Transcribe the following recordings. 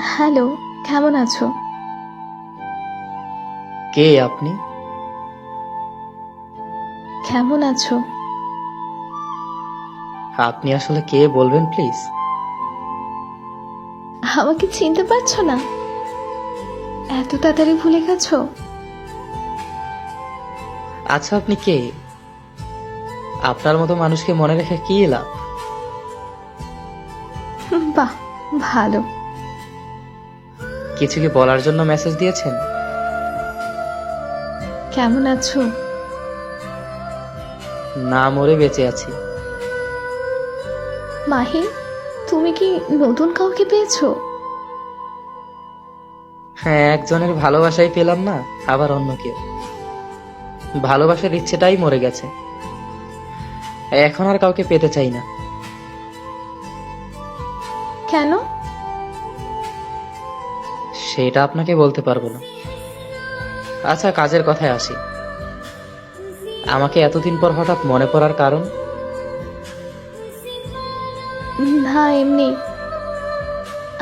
Hello, কেমন আছো? কে আপনি? কেমন আছো? আপনি আসলে কে বলবেন প্লিজ? আমাকে চিনতে পারছো না? এত তাড়াতাড়ি ভুলে গেছো? আচ্ছা, আপনি কে? আপনার মতো মানুষকে মনে রেখে কি লাভ? বাহ, ভালো। কিছু কি বলার জন্য মেসেজ দিয়েছেন? কেমন আছো? না মরে বেঁচে আছি। মাহি, তুমি কি নতুন কাউকে পেয়েছো? হ্যাঁ, একজনের ভালোবাসাই পেলাম না, আবার অন্য কেউ। ভালোবাসার ইচ্ছেটাই মরে গেছে। এখন আর কাউকে পেতে চাই না। কেন? সেটা আপনাকে বলতে পারবো না। আচ্ছা, কাজের কথায় আসি। আমাকে এতদিন পর হঠাৎ মনে পড়ার কারণ? না, এমনি।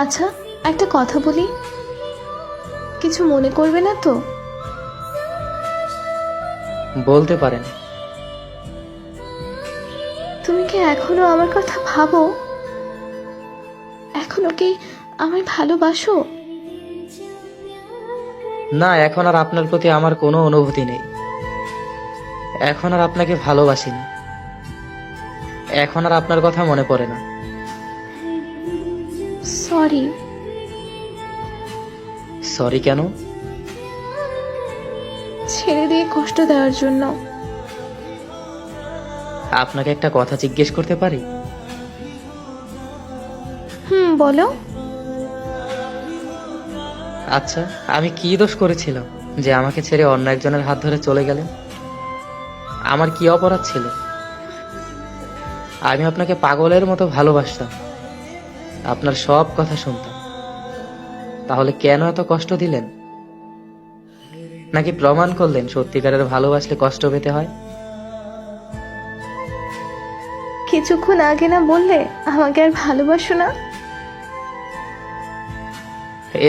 আচ্ছা, একটা কথা বলি, কিছু মনে করবে না তো? বলতে পারেন। তুমি কি এখনো আমার কথা ভাবো? এখনো কি আমায় ভালোবাসো? না, এখন আর আপনার প্রতি আমার কোনো অনুভূতি নেই। এখন আর আপনাকে ভালোবাসি না। এখন আর আপনার কথা মনে পড়ে না। সরি। সরি কেন? ছেড়ে দিয়ে কষ্ট দেওয়ার জন্য। আপনাকে একটা কথা জিজ্ঞেস করতে পারি? বলো। আচ্ছা, আমি কি দোষ করেছিলাম যে আমাকে ছেড়ে অন্য একজনের হাত ধরে চলে গেলেন? আমার কি অপরাধ ছিল? আমি আপনাকে পাগলের মতো ভালোবাসতাম, আপনার সব কথা শুনতাম। তাহলে কেন এত কষ্ট দিলেন? নাকি প্রমাণ করলেন সত্যিকারের ভালোবাসলে কষ্ট পেতে হয়? কিছুক্ষণ আগে না বললে আমাকে আর ভালোবাসো না?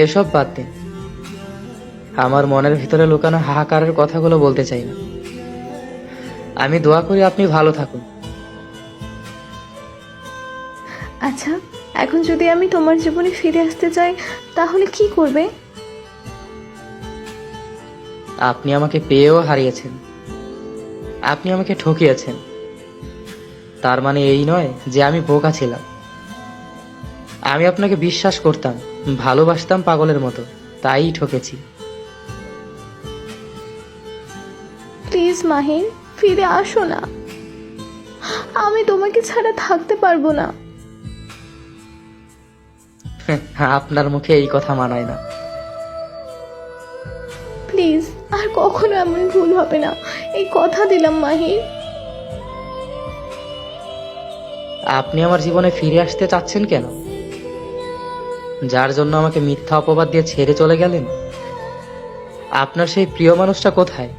এসব বাদ দিন। আমার মনের ভিতরে লুকানো হাহাকারের কথাগুলো বলতে চাই না। আমি দোয়া করি আপনি ভালো থাকুন। আচ্ছা, এখন যদি আমি তোমার জীবনে ফিরে আসতে চাই তাহলে কি করবে? আপনি আমাকে পেয়েও হারিয়েছেন। আপনি আমাকে ঠকিয়েছেন। তার মানে এই নয় যে আমি বোকা ছিলাম। আমি আপনাকে বিশ্বাস করতাম, ভালোবাসতাম পাগলের মতো, তাই ঠকেছি। প্লিজ মাহির, ফিরে আসো না। আমি তোমাকে ছাড়া থাকতে পারবো না। আপনার মুখে এই কথা মানায় না। প্লিজ, আর কখনো এমন ভুল হবে না, এই কথা দিলাম মাহির। আপনি আমার জীবনে ফিরে আসতে চাচ্ছেন কেন? যার জন্য আমাকে মিথ্যা অপবাদ দিয়ে ছেড়ে চলে গেলেন? আপনার সেই প্রিয় মানুষটা কোথায়?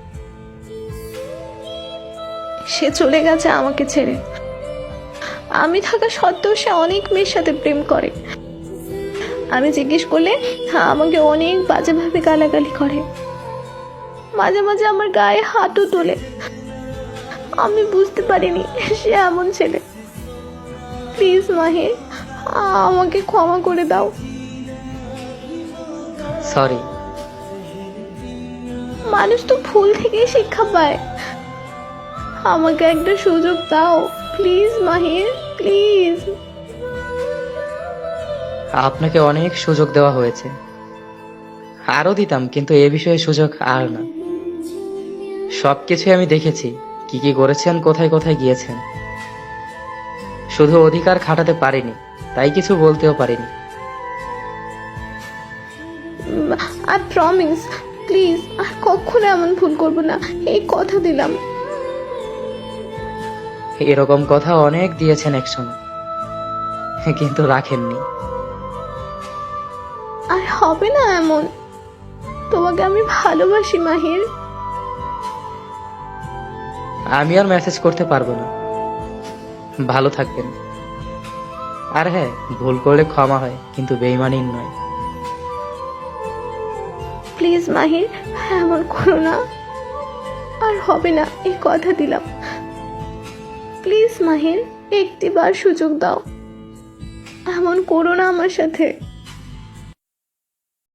সে চলে গেছে আমাকে ছেড়ে। আমি থাকা সত্ত্বেও সে অনেক মেয়ের সাথে প্রেম করে। আমি জিজ্ঞেস করলে আমাকে অনেক বাজেভাবে গালাগালি করে। মাঝে মাঝে আমার গায়ে হাতও তোলে। আমি বুঝতে পারিনি সে এমন ছেলে। প্লিজ মাহির, আমাকে ক্ষমা করে দাও। সরি। মানুষ তো ভুল থেকেই শিক্ষা পায়। আমাকে একটা সুযোগ দাও প্লিজ মাহির, প্লিজ। আপনাকে অনেক সুযোগ দেওয়া হয়েছে, আরো দিতাম, কিন্তু এ বিষয়ে সুযোগ আর না। সবকিছু আমি দেখেছি, কি কি করেছেন, কোথায় কোথায় গিয়েছেন। শুধু অধিকার খাটাতে পারিনি, তাই কিছু বলতেও পারিনি। আই প্রমিস, প্লিজ আর কখনো এমন ভুল করবো না, এই কথা দিলাম। এরকম কথা অনেক দিয়েছেন একসময়, কিন্তু রাখেননি। আর হবে না এমন। তোমাকে আমি ভালোবাসি মাহির। আমি আর মেসেজ করতে পারবো না। ভালো থাকবেন। আর হ্যাঁ, ভুল করলে ক্ষমা হয়, কিন্তু বেইমানির নয়। প্লিজ মাহির, এমন করো না, আর হবে না, এই কথা দিলাম। প্লিজ মাহির, একটিবার সুযোগ দাও, এমন করো না আমার সাথে।